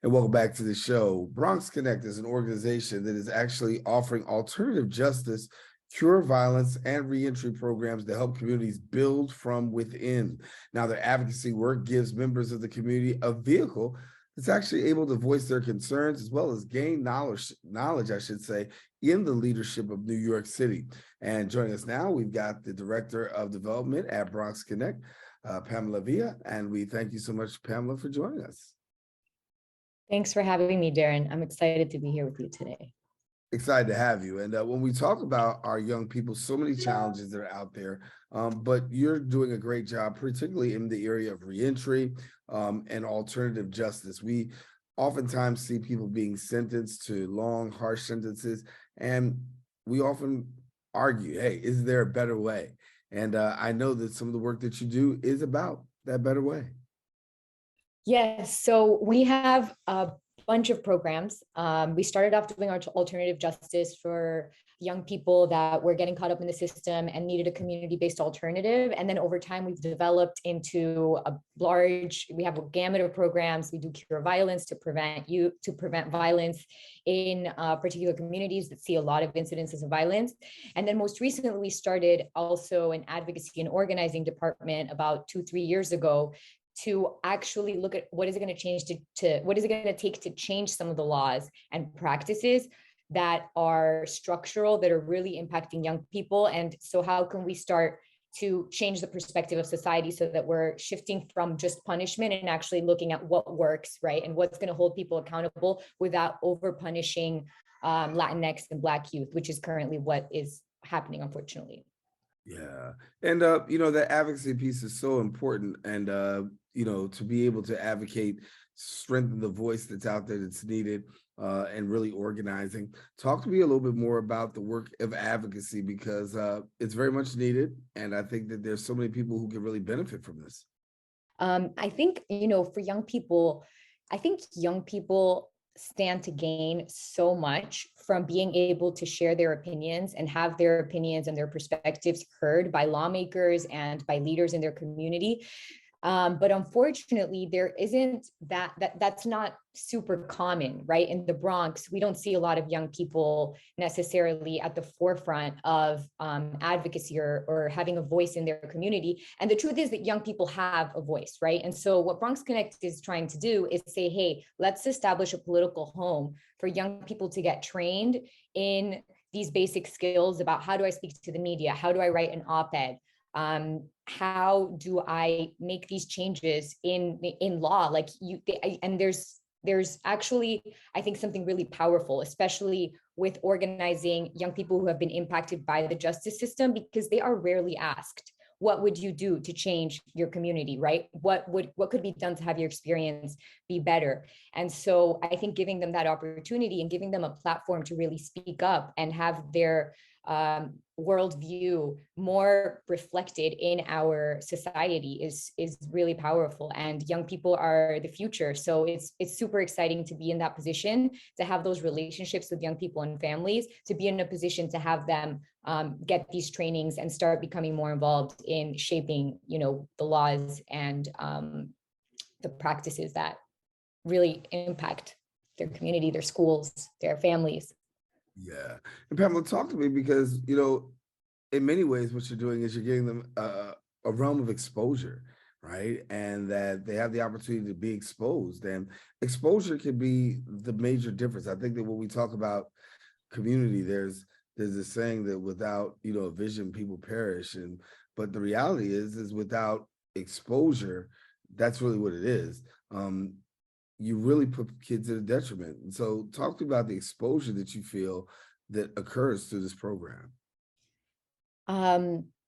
And welcome back to the show. BronxConnect is an organization that is actually offering alternative justice, cure violence, and reentry programs to help communities build from within. Now, their advocacy work gives members of the community a vehicle that's actually able to voice their concerns as well as gain knowledge, I should say, in the leadership of New York City. And joining us now, we've got the Director of Development at BronxConnect, Pamela Villa, and we thank you so much, Pamela, for joining us. Thanks for having me, Daren. I'm excited to be here with you today. Excited to have you. And when we talk about our young people, so many challenges that are out there, but you're doing a great job, particularly in the area of reentry and alternative justice. We oftentimes see people being sentenced to long, harsh sentences, and we often argue, hey, is there a better way? And I know that some of the work that you do is about that better way. Yes, so we have a bunch of programs. We started off doing our alternative justice for young people that were getting caught up in the system and needed a community-based alternative. And then over time, we've developed into we have a gamut of programs. We do cure violence to prevent violence in particular communities that see a lot of incidences of violence. And then most recently, we started also an advocacy and organizing department about 2-3 years ago to actually look at what is it going to change what is it going to take to change some of the laws and practices that are structural, that are really impacting young people. And so how can we start to change the perspective of society so that we're shifting from just punishment and actually looking at what works, right? And what's going to hold people accountable without over punishing Latinx and Black youth, which is currently what is happening, unfortunately. Yeah. And, the advocacy piece is so important. And, to be able to advocate, strengthen the voice that's out there that's needed and really organizing. Talk to me a little bit more about the work of advocacy, because it's very much needed. And I think that there's so many people who can really benefit from this. I think, for young people, stand to gain so much from being able to share their opinions and have their opinions and their perspectives heard by lawmakers and by leaders in their community. But unfortunately, there isn't that's not super common, right? In the Bronx, we don't see a lot of young people necessarily at the forefront of advocacy or having a voice in their community. And the truth is that young people have a voice, right? And so what BronxConnect is trying to do is say, hey, let's establish a political home for young people to get trained in these basic skills about how do I speak to the media? How do I write an op-ed? How do I make these changes in law? And there's actually, I think, something really powerful, especially with organizing young people who have been impacted by the justice system, because they are rarely asked, what would you do to change your community, right? What could be done to have your experience be better? And so I think giving them that opportunity and giving them a platform to really speak up and have their worldview more reflected in our society is really powerful. And young people are the future. So it's super exciting to be in that position, to have those relationships with young people and families, to be in a position to have them get these trainings and start becoming more involved in shaping, the laws and the practices that really impact their community, their schools, their families. Yeah. And Pamela, talk to me, because, in many ways, what you're doing is you're getting them a realm of exposure, right? And that they have the opportunity to be exposed. And exposure can be the major difference. I think that when we talk about community, there's this saying that without, a vision, people perish. But the reality is without exposure, that's really what it is. You really put kids at a detriment. And so talk to me about the exposure that you feel that occurs through this program.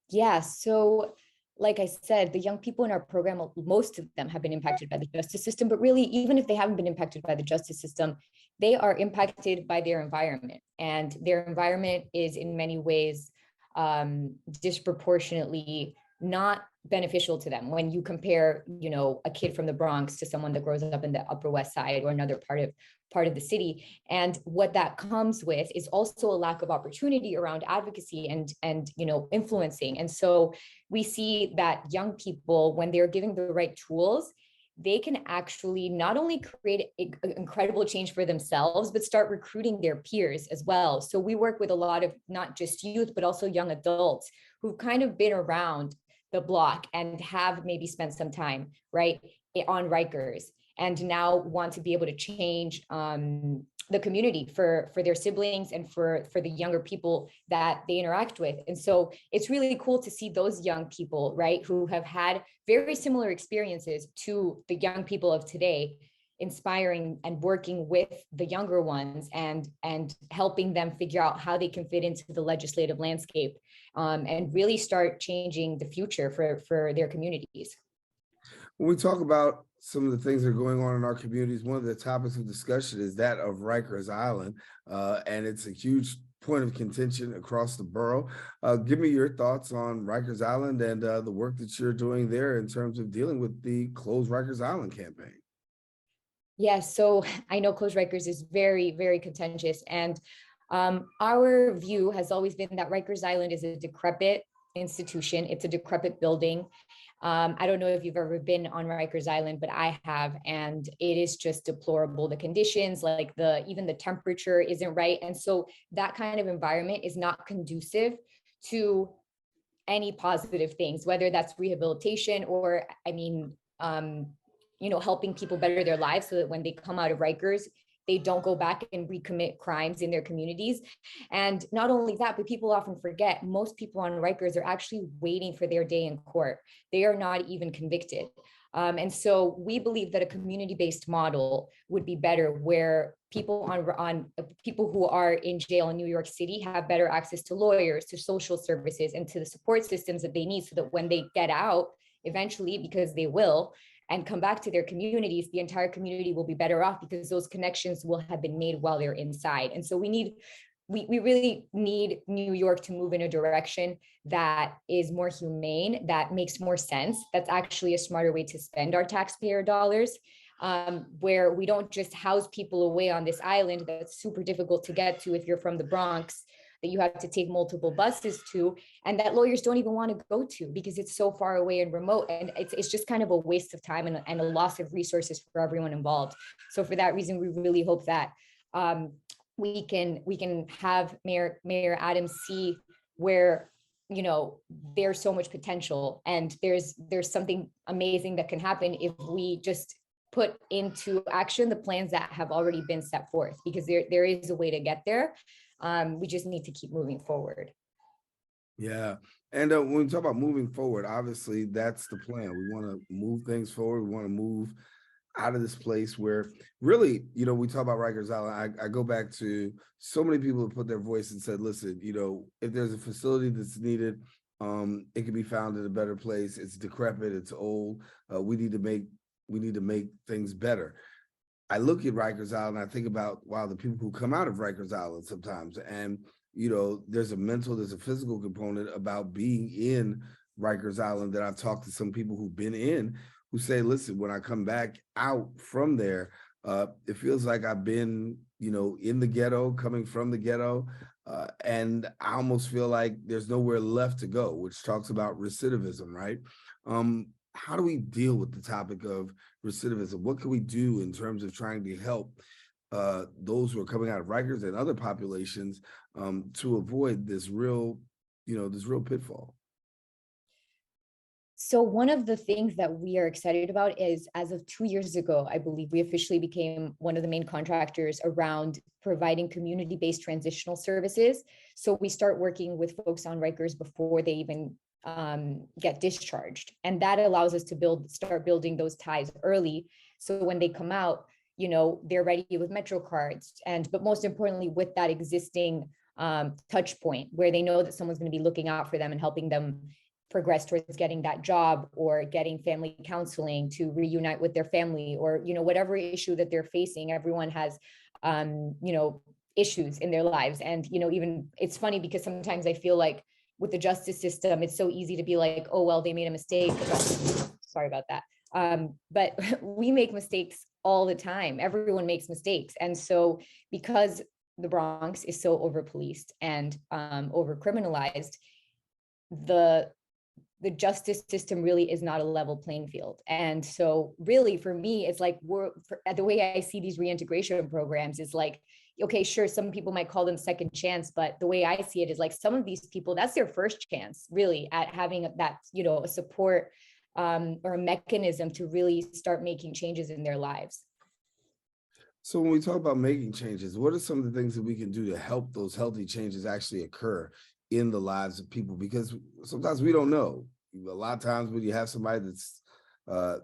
Yeah, so like I said, the young people in our program, most of them have been impacted by the justice system, but really, even if they haven't been impacted by the justice system, they are impacted by their environment. And their environment is in many ways disproportionately not beneficial to them. When you compare, a kid from the Bronx to someone that grows up in the Upper West Side or another part of the city. And what that comes with is also a lack of opportunity around advocacy and influencing. And so we see that young people, when they're given the right tools, they can actually not only create incredible change for themselves, but start recruiting their peers as well. So we work with a lot of not just youth, but also young adults who've kind of been around the block and have maybe spent some time, right, on Rikers, and now want to be able to change the community for their siblings and for the younger people that they interact with. And so it's really cool to see those young people, right, who have had very similar experiences to the young people of today, inspiring and working with the younger ones and helping them figure out how they can fit into the legislative landscape, and really start changing the future for their communities. When we talk about some of the things that are going on in our communities, one of the topics of discussion is that of Rikers Island, and it's a huge point of contention across the borough. Give me your thoughts on Rikers Island and the work that you're doing there in terms of dealing with the Close Rikers Island campaign. Yes, so I know Close Rikers is very, very contentious, and our view has always been that Rikers Island is a decrepit institution. It's a decrepit building. I don't know if you've ever been on Rikers Island, but I have, and it is just deplorable. The conditions, like even the temperature isn't right. And so that kind of environment is not conducive to any positive things, whether that's rehabilitation or, helping people better their lives so that when they come out of Rikers, they don't go back and recommit crimes in their communities. And not only that, but people often forget most people on Rikers are actually waiting for their day in court. They are not even convicted. And so we believe that a community-based model would be better, where people people who are in jail in New York City have better access to lawyers, to social services, and to the support systems that they need, so that when they get out eventually, because they will, and come back to their communities, the entire community will be better off because those connections will have been made while they're inside. And so we really need New York to move in a direction that is more humane, that makes more sense, that's actually a smarter way to spend our taxpayer dollars, where we don't just house people away on this island that's super difficult to get to if you're from the Bronx, that you have to take multiple buses to, and that lawyers don't even want to go to because it's so far away and remote. And it's just kind of a waste of time and a loss of resources for everyone involved. So for that reason, we really hope that we can have Mayor Adams see where, there's so much potential, and there's something amazing that can happen if we just put into action the plans that have already been set forth, because there is a way to get there. We just need to keep moving forward. Yeah. And when we talk about moving forward, obviously that's the plan. We want to move things forward. We want to move out of this place where really, we talk about Rikers Island. I go back to so many people who put their voice and said, listen, if there's a facility that's needed, it can be found in a better place. It's decrepit, it's old. We need to make things better. I look at Rikers Island, I think about, wow, the people who come out of Rikers Island sometimes. And, there's a physical component about being in Rikers Island that I've talked to some people who've been in, who say, listen, when I come back out from there, it feels like I've been, in the ghetto, coming from the ghetto. And I almost feel like there's nowhere left to go, which talks about recidivism, right? How do we deal with the topic of recidivism? What can we do in terms of trying to help those who are coming out of Rikers and other populations to avoid this real pitfall? So one of the things that we are excited about is, as of 2 years ago, I believe we officially became one of the main contractors around providing community-based transitional services. So we start working with folks on Rikers before they even get discharged. And that allows us to start building those ties early. So when they come out, they're ready with Metro cards, but most importantly, with that existing touch point where they know that someone's going to be looking out for them and helping them progress towards getting that job or getting family counseling to reunite with their family, or whatever issue that they're facing. Everyone has issues in their lives. And even it's funny because sometimes I feel like with the justice system, it's so easy to be like, oh well, they made a mistake. Sorry about that. But we make mistakes all the time. Everyone makes mistakes. And so because the Bronx is so over policed and over criminalized, the the justice system really is not a level playing field. And so really for me, it's like the way I see these reintegration programs is like, okay, sure, some people might call them second chance, but the way I see it is like some of these people, that's their first chance really at having that, a support or a mechanism to really start making changes in their lives. So when we talk about making changes, what are some of the things that we can do to help those healthy changes actually occur in the lives of people? Because sometimes we don't know. A lot of times when you have somebody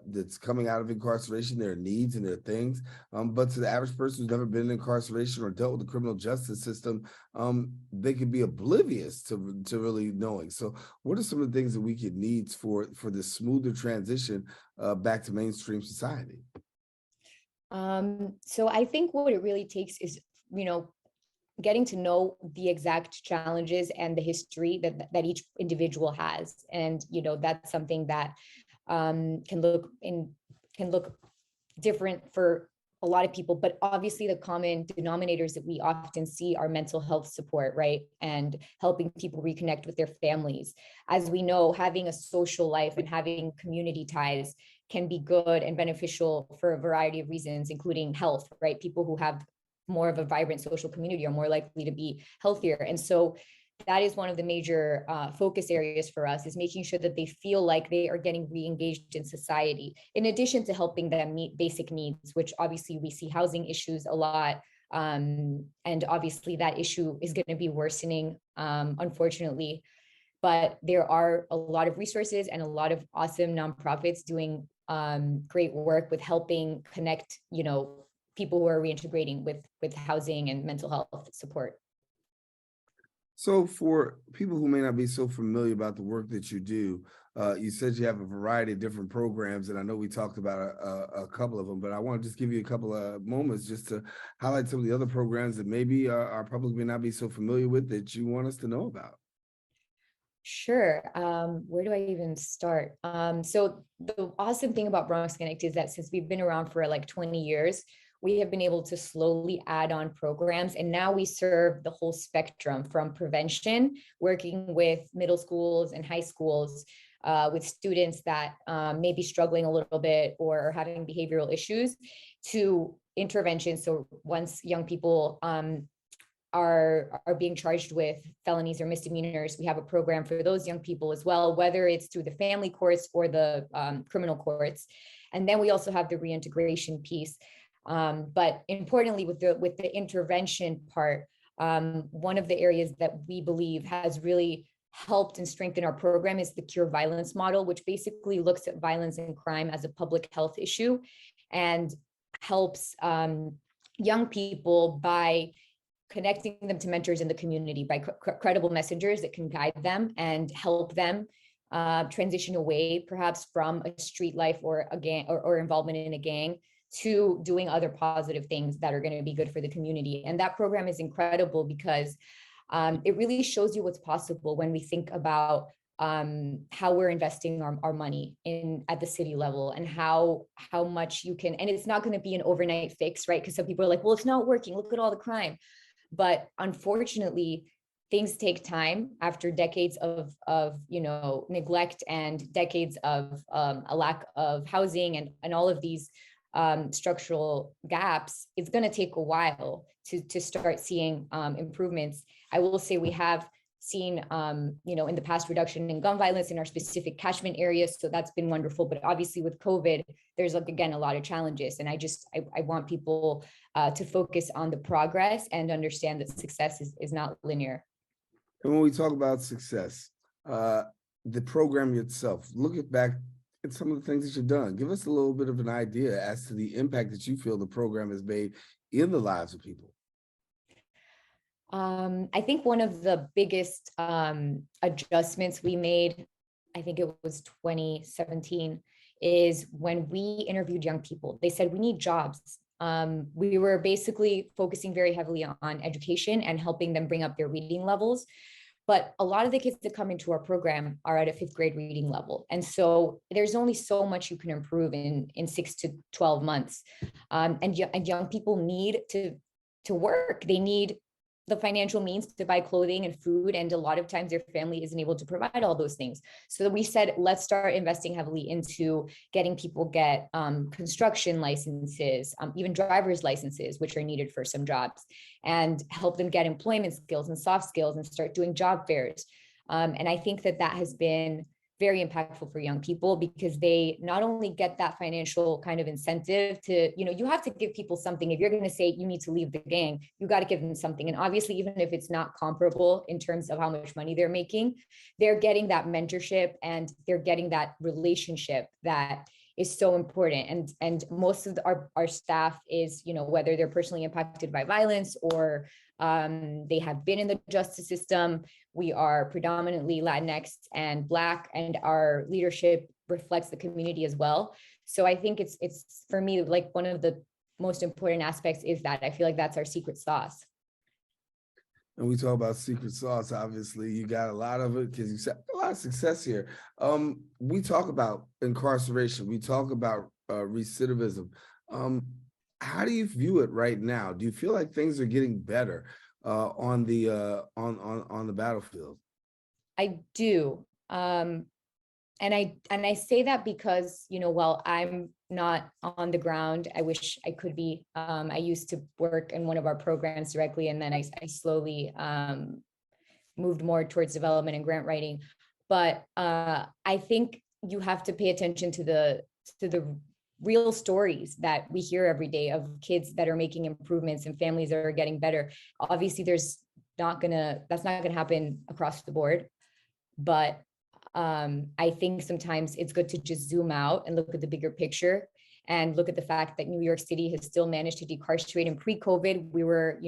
that's coming out of incarceration, there are needs and there are things. But to the average person who's never been in incarceration or dealt with the criminal justice system, they could be oblivious to really knowing. So, what are some of the things that we could need for this smoother transition back to mainstream society? So I think what it really takes is, you know, getting to know the exact challenges and the history that each individual has. And, that's something that can look different for a lot of people, but obviously the common denominators that we often see are mental health support, right? And helping people reconnect with their families. As we know, having a social life and having community ties can be good and beneficial for a variety of reasons, including health, right? People who have more of a vibrant social community are more likely to be healthier. And so that is one of the major focus areas for us, is making sure that they feel like they are getting re-engaged in society, in addition to helping them meet basic needs, which obviously we see housing issues a lot. And obviously that issue is going to be worsening, unfortunately. But there are a lot of resources and a lot of awesome nonprofits doing great work with helping connect, people who are reintegrating with housing and mental health support. So, for people who may not be so familiar about the work that you do, you said you have a variety of different programs, and I know we talked about a couple of them, but I want to just give you a couple of moments just to highlight some of the other programs that maybe our public may not be so familiar with that you want us to know about. Sure. Where do I even start? So the awesome thing about BronxConnect is that since we've been around for like 20 years, we have been able to slowly add on programs. And now we serve the whole spectrum, from prevention, working with middle schools and high schools, with students that may be struggling a little bit or are having behavioral issues, to intervention. So once young people are being charged with felonies or misdemeanors, we have a program for those young people as well, whether it's through the family courts or the criminal courts. And then we also have the reintegration piece. But importantly, with the intervention part, one of the areas that we believe has really helped and strengthened our program is the Cure Violence model, which basically looks at violence and crime as a public health issue and helps young people by connecting them to mentors in the community, by credible messengers that can guide them and help them transition away perhaps from a street life or a gang or involvement in a gang to doing other positive things that are going to be good for the community. And that program is incredible because it really shows you what's possible when we think about how we're investing our money in at the city level, and how much you can. And it's not going to be an overnight fix, right? Because some people are like, well, it's not working, look at all the crime. But unfortunately, things take time after decades of neglect and decades of a lack of housing and all of these structural gaps. It's going to take a while to start seeing improvements. I will say we have seen, in the past, reduction in gun violence in our specific catchment areas. So that's been wonderful. But obviously with COVID, there's again, a lot of challenges. And I want people to focus on the progress and understand that success is not linear. And when we talk about success, the program itself, look back at some of the things that you've done. Give us a little bit of an idea as to the impact that you feel the program has made in the lives of people. I think one of the biggest adjustments we made, I think it was 2017, is when we interviewed young people. They said, we need jobs. We were basically focusing very heavily on education and helping them bring up their reading levels. But a lot of the kids that come into our program are at a 5th grade reading level. And so there's only so much you can improve in 6 to 12 months. And young people need to work. They need the financial means to buy clothing and food, and a lot of times their family isn't able to provide all those things. So we said, let's start investing heavily into getting people get construction licenses, even driver's licenses, which are needed for some jobs, and help them get employment skills and soft skills and start doing job fairs. And I think that that has been very impactful for young people, because they not only get that financial kind of incentive to, you have to give people something. If you're going to say you need to leave the gang, you got to give them something. And obviously, even if it's not comparable in terms of how much money they're making, they're getting that mentorship and they're getting that relationship that is so important. And most of our staff is, whether they're personally impacted by violence or they have been in the justice system. We are predominantly Latinx and Black, and our leadership reflects the community as well. So I think it's for me, like, one of the most important aspects is that I feel like that's our secret sauce. And we talk about secret sauce. Obviously, you got a lot of it because you had a lot of success here. We talk about incarceration. We talk about recidivism. How do you view it right now? Do you feel like things are getting better on the battlefield? I do. And I say that because, while I'm not on the ground, I wish I could be. I used to work in one of our programs directly, and then I slowly moved more towards development and grant writing. But I think you have to pay attention to the real stories that we hear every day of kids that are making improvements and families that are getting better. Obviously, that's not gonna happen across the board, but I think sometimes it's good to just zoom out and look at the bigger picture and look at the fact that New York City has still managed to decarcerate. And pre-COVID, we were,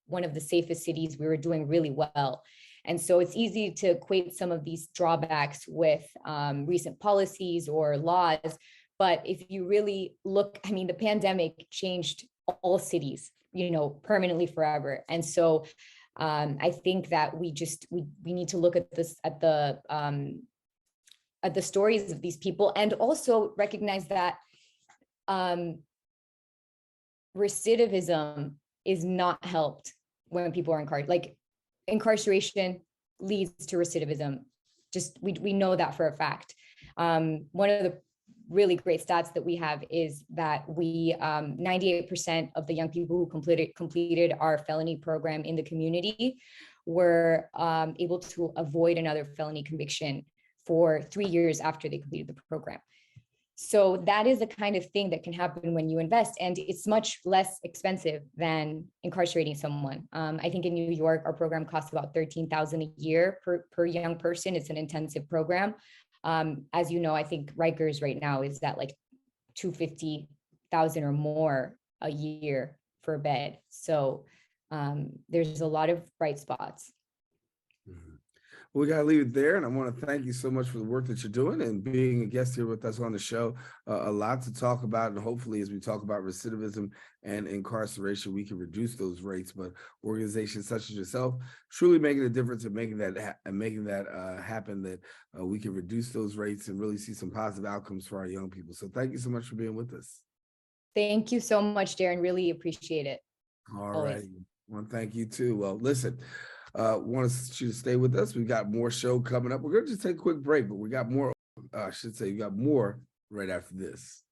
one of the safest cities. We were doing really well. And so it's easy to equate some of these drawbacks with recent policies or laws. But if you really look, the pandemic changed all cities, permanently forever. And so I think that we need to look at this, at the stories of these people, and also recognize that recidivism is not helped when people are incarcerated. Like, incarceration leads to recidivism. Just we know that for a fact. One of the really great stats that we have is that 98% of the young people who completed our felony program in the community were able to avoid another felony conviction for 3 years after they completed the program. So that is the kind of thing that can happen when you invest, and it's much less expensive than incarcerating someone. I think in New York, our program costs about $13,000 a year per young person. It's an intensive program. As you know, I think Rikers right now is at like $250,000 or more a year for a bed. So there's a lot of bright spots. Mm-hmm. Well, we got to leave it there. And I want to thank you so much for the work that you're doing and being a guest here with us on the show. A lot to talk about. And hopefully, as we talk about recidivism and incarceration, we can reduce those rates. But organizations such as yourself truly making a difference and making that happen, that we can reduce those rates and really see some positive outcomes for our young people. So thank you so much for being with us. Thank you so much, Daren. Really appreciate it. All right. Well, thank you too. Well, listen. Want you to stay with us. We've got more show coming up. We're going to just take a quick break, but we got more. We got more right after this.